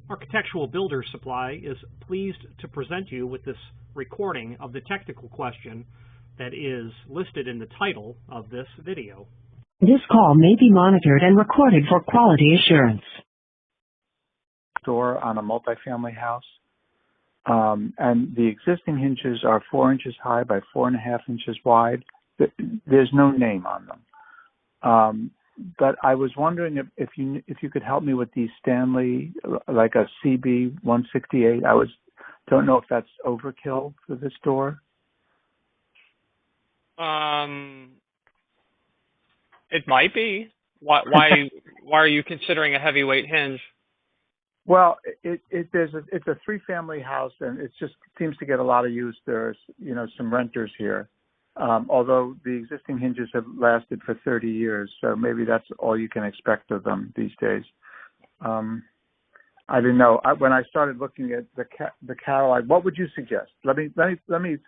Architectural Builder Supply is pleased to present you with this recording of the technical question that is listed in the title of this video. This call may be monitored and recorded for quality assurance. Door on a multifamily house, and the existing hinges are 4 inches high by 4.5 inches wide. There's no name on them. But I was wondering if you could help me with these Stanley, like a CB 168. Don't know if that's overkill for this door. It might be. Why are you considering a heavyweight hinge? Well, it's a 3-family house, and it just seems to get a lot of use. There's some renters here. Although the existing hinges have lasted for 30 years, so maybe that's all you can expect of them these days. I didn't know. When I started looking at the catalog, what would you suggest? Let me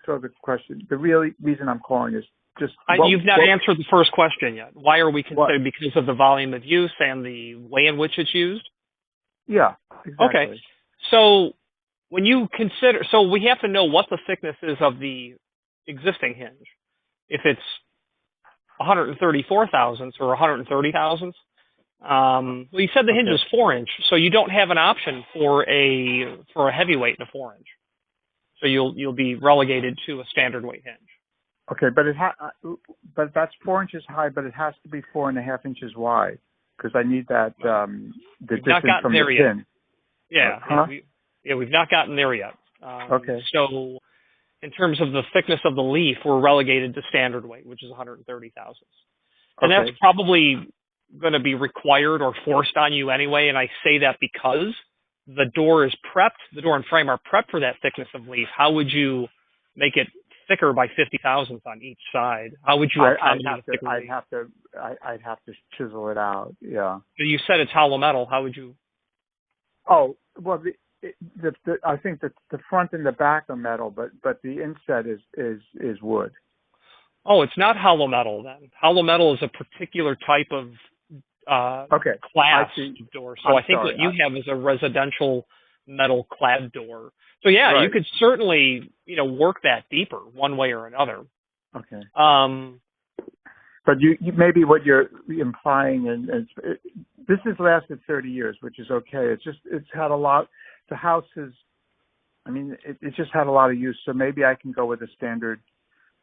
throw the question. The real reason I'm calling is just you've not answered the first question yet. Why are we considering? Because of the volume of use and the way in which it's used? Yeah, exactly. Okay. So when you consider, we have to know what the thickness is of the existing hinge. If it's 134 thousandths or 130 thousandths, well, you said the hinge is 4 inch, so you don't have an option for a heavyweight in a 4 inch. So you'll be relegated to a standard weight hinge. Okay, but that's 4 inches high, but it has to be 4.5 inches wide because I need that the distance from the pin. Yeah, we've not gotten there yet. Okay. So in terms of the thickness of the leaf, we're relegated to standard weight, which is 130 thousandths. And that's probably going to be required or forced on you anyway. And I say that because the door and frame are prepped for that thickness of leaf. How would you make it thicker by 50 thousandths on each side? How would you accommodate a thicker leaf? I'd have to chisel it out. Yeah. So you said it's hollow metal. How would you? Oh, well, I think that the front and the back are metal, but the inset is wood. Oh, it's not hollow metal then. Hollow metal is a particular type of class of door. So I think what you have is a residential metal clad door. So yeah, right. You could certainly work that deeper one way or another. Okay. But you maybe what you're implying, this has lasted 30 years, which is okay. It's had a lot. The house is, it just had a lot of use. So maybe I can go with a standard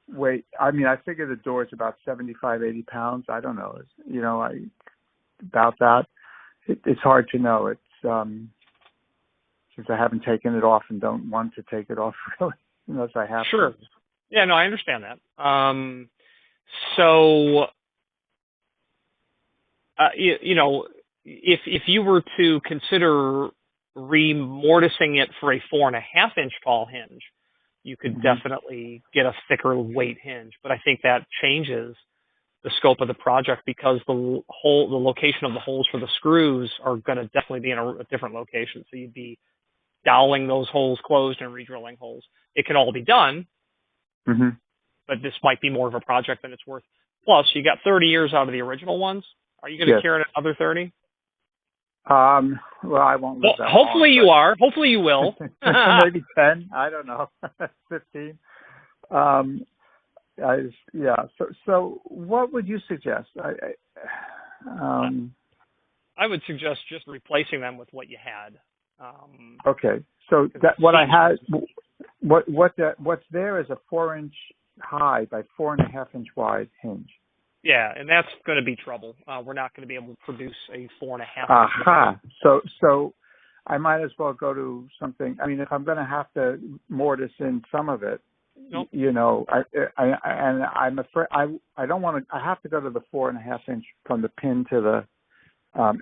weight. I figure the door is about 75, 80 pounds. I don't know. About that. It's hard to know. It's since I haven't taken it off and don't want to take it off really, unless I have Sure. to. Yeah, no, I understand that. So, if you were to consider remortising it for a 4.5 inch tall hinge, you could definitely get a thicker weight hinge. But I think that changes the scope of the project because the location of the holes for the screws are going to definitely be in a different location. So you'd be doweling those holes closed and re-drilling holes. It can all be done, but this might be more of a project than it's worth. Plus, you got 30 years out of the original ones. Are you going to carry another 30? Well, I won't live that hopefully long, you are. Hopefully you will. Maybe 10. I don't know. 15. So what would you suggest? I would suggest just replacing them with what you had. Okay. So that what I had, what's there is a 4 inch high by 4.5 inch wide hinge. Yeah, and that's going to be trouble. We're not going to be able to produce a 4.5 inch. Aha. So I might as well go to something. If I'm going to have to mortise in some of it, nope. I'm afraid I don't want to. I have to go to the 4.5 inch from the pin to the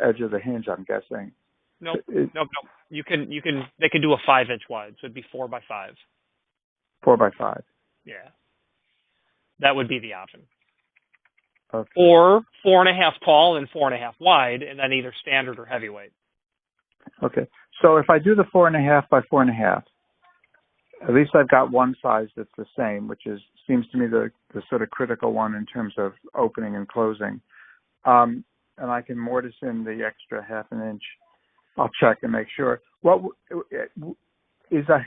edge of the hinge. I'm guessing. Nope. You can. They can do a 5 inch wide, so it'd be 4 by 5. 4 by 5. Yeah. That would be the option. Okay. Or 4.5 tall and 4.5 wide, and then either standard or heavyweight. Okay. So if I do the 4.5 by 4.5, at least I've got one size that's the same, which seems to me the sort of critical one in terms of opening and closing. And I can mortise in the extra 1/2 inch. I'll check and make sure. What is a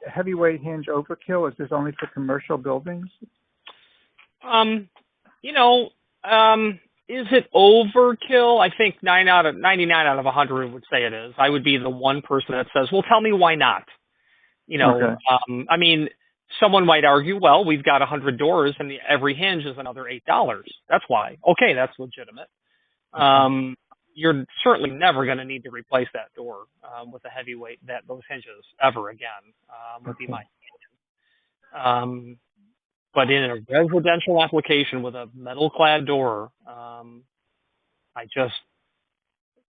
heavyweight hinge overkill? Is this only for commercial buildings? You know, is it overkill? I think 99 out of 100 would say it is. I would be the one person that says, well, tell me why not. You know, Okay. I mean, someone might argue, well, we've got 100 doors and every hinge is another $8. That's why. Okay, that's legitimate. You're certainly never going to need to replace that door with a heavyweight, those hinges ever again, would be my opinion. But in a residential application with a metal-clad door,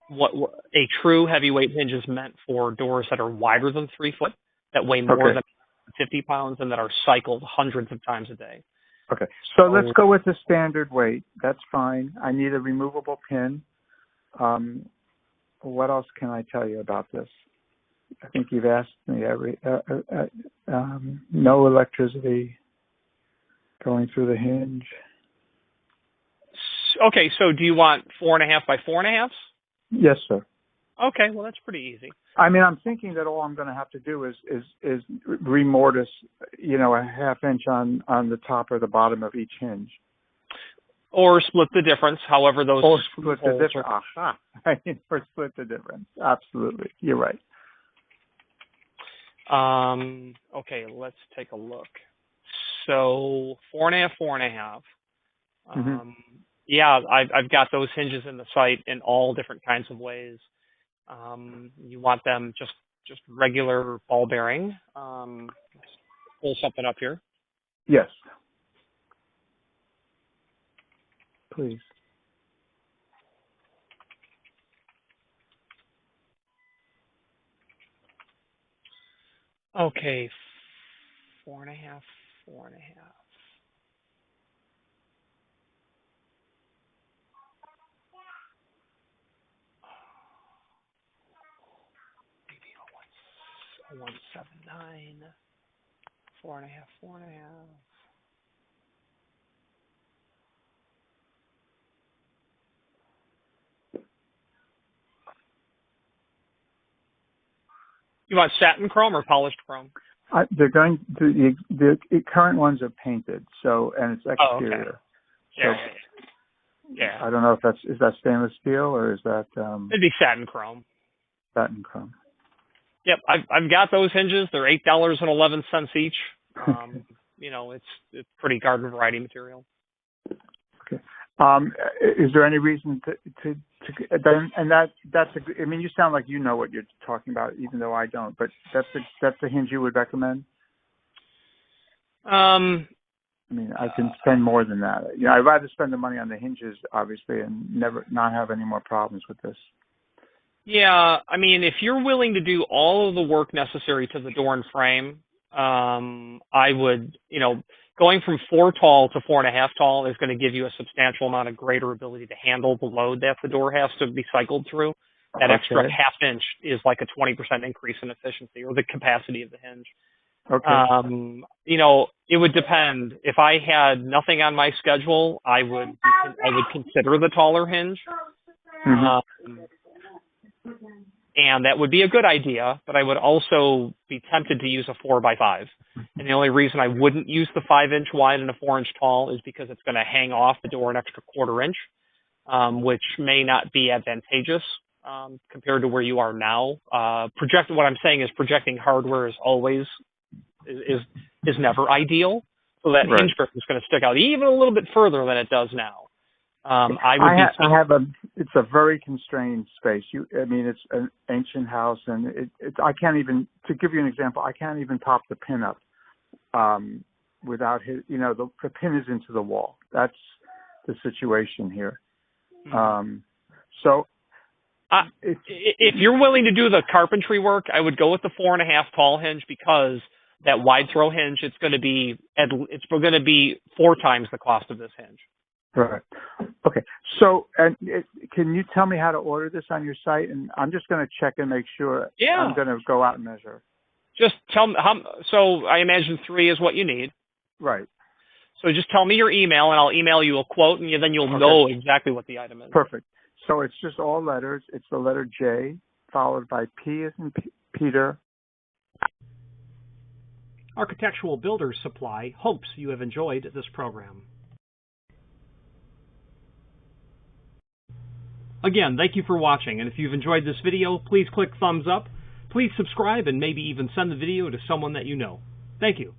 what a true heavyweight hinge is meant for doors that are wider than 3 foot, that weigh more than 50 pounds, and that are cycled hundreds of times a day. Okay, so let's go with the standard weight. That's fine. I need a removable pin. What else can I tell you about this? I think you've asked me no electricity going through the hinge. Okay, so do you want 4.5 by 4.5? Yes, sir. Okay, well, that's pretty easy. I mean, I'm thinking that all I'm going to have to do is remortise, a half inch on the top or the bottom of each hinge. Or split the difference, however those... Or split the difference. Aha. Or split the difference. Absolutely. You're right. Okay, let's take a look. So 4.5, 4.5. Yeah, I've got those hinges in the site in all different kinds of ways. You want them just regular ball bearing. Let's pull something up here. Yes. Please. Okay, 4.5, 4.5. Maybe 179, 4.5, 4.5. You want satin chrome or polished chrome? They're going to the current ones are painted, and it's exterior. Oh, okay. Yeah. I don't know if is that stainless steel or is that it'd be satin chrome. Satin chrome. Yep, I've got those hinges. They're $8.11 each. It's pretty garden variety material. Okay. Is there any reason to that's I mean, you sound like you know what you're talking about, even though I don't. But that's the hinge you would recommend. I mean, I can spend more than that. I'd rather spend the money on the hinges, obviously, and not have any more problems with this. Yeah, I mean, if you're willing to do all of the work necessary to the door and frame, I would, going from 4 tall to 4.5 tall is going to give you a substantial amount of greater ability to handle the load that the door has to be cycled through. That extra half inch is like a 20% increase in efficiency or the capacity of the hinge. Okay. It would depend. If I had nothing on my schedule, I would consider the taller hinge. And that would be a good idea, but I would also be tempted to use a 4 by 5. And the only reason I wouldn't use the 5-inch wide and a 4-inch tall is because it's going to hang off the door an extra 1/4 inch, which may not be advantageous compared to where you are now. What I'm saying is projecting hardware is always is never ideal. So that hinge grip is going to stick out even a little bit further than it does now. It's a very constrained space. It's an ancient house, and I can't even, to give you an example, I can't even pop the pin up without the pin is into the wall. That's the situation here. If you're willing to do the carpentry work, I would go with the 4.5 tall hinge because that wide throw hinge, it's going to be 4 times the cost of this hinge. Right. Okay. So, can you tell me how to order this on your site? And I'm just going to check and make sure. Yeah. I'm going to go out and measure. Just tell me so I imagine 3 is what you need. Right. So just tell me your email, and I'll email you a quote, and then you'll know exactly what the item is. Perfect. So it's just all letters. It's the letter J, followed by P as in Peter. Architectural Builders Supply hopes you have enjoyed this program. Again, thank you for watching, and if you've enjoyed this video, please click thumbs up, please subscribe, and maybe even send the video to someone that you know. Thank you.